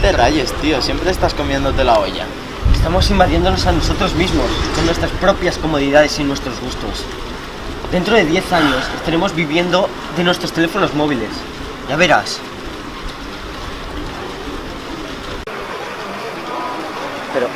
te rayes, tío. Siempre estás comiéndote la olla. Estamos invadiéndonos a nosotros mismos, con nuestras propias comodidades y nuestros gustos. Dentro de 10 años estaremos viviendo de nuestros teléfonos móviles. Ya verás. Pero...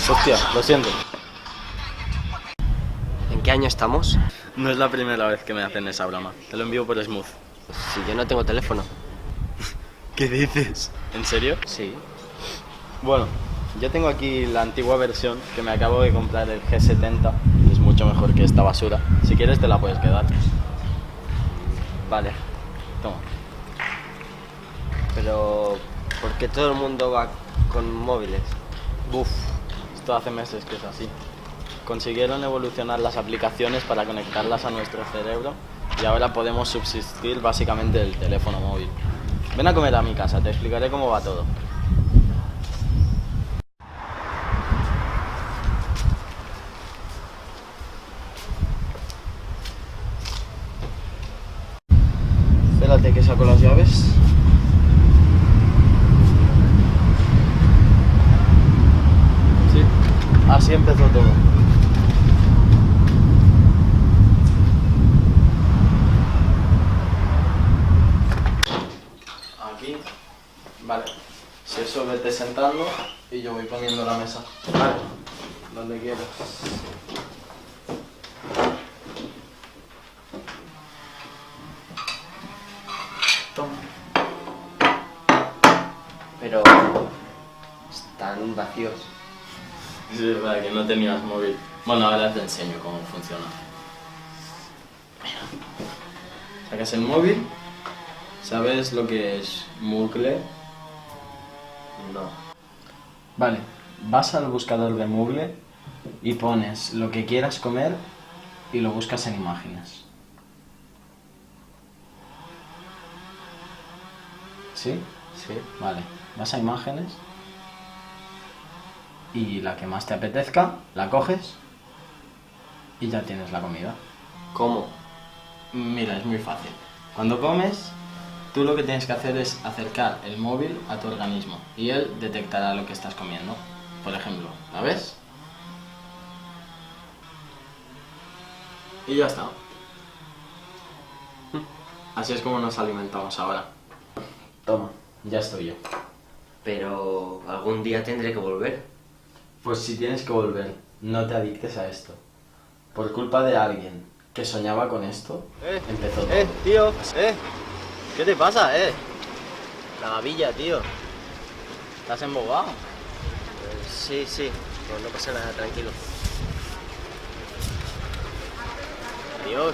Hostia, lo siento. ¿En qué año estamos? No es la primera vez que me hacen esa broma. Te lo envío por Smooth. Si yo no tengo teléfono. ¿Qué dices? ¿En serio? Sí. Bueno, yo tengo aquí la antigua versión que me acabo de comprar, el G70. Es mucho mejor que esta basura. Si quieres te la puedes quedar. Vale. Toma. Pero... ¿por qué todo el mundo va con móviles? Buf, esto hace meses que es así. Consiguieron evolucionar las aplicaciones para conectarlas a nuestro cerebro y ahora podemos subsistir básicamente del teléfono móvil. Ven a comer a mi casa, te explicaré cómo va todo. Espérate que saco las llaves. Sí, así empezó todo. Aquí, vale. Si eso vete sentando y yo voy poniendo la mesa. Vale, donde quieras. Toma. Pero... están vacíos. Sí, es verdad que no tenías móvil. Bueno, ahora te enseño cómo funciona. Mira. Sacas el móvil. ¿Sabes lo que es Moogle? No. Vale, vas al buscador de Moogle y pones lo que quieras comer y lo buscas en imágenes. ¿Sí? Sí. Vale, vas a imágenes y la que más te apetezca, la coges y ya tienes la comida. ¿Cómo? Mira, es muy fácil. Cuando comes, tú lo que tienes que hacer es acercar el móvil a tu organismo y él detectará lo que estás comiendo. Por ejemplo, ¿la ves? Y ya está. Así es como nos alimentamos ahora. Toma, ya estoy yo. Pero... algún día tendré que volver. Pues si tienes que volver, no te adictes a esto. Por culpa de alguien que soñaba con esto, empezó todo. Tío, ¿qué te pasa, La gavilla, tío. ¿Estás embobado? Sí, pues no pasa nada, tranquilo. Adiós.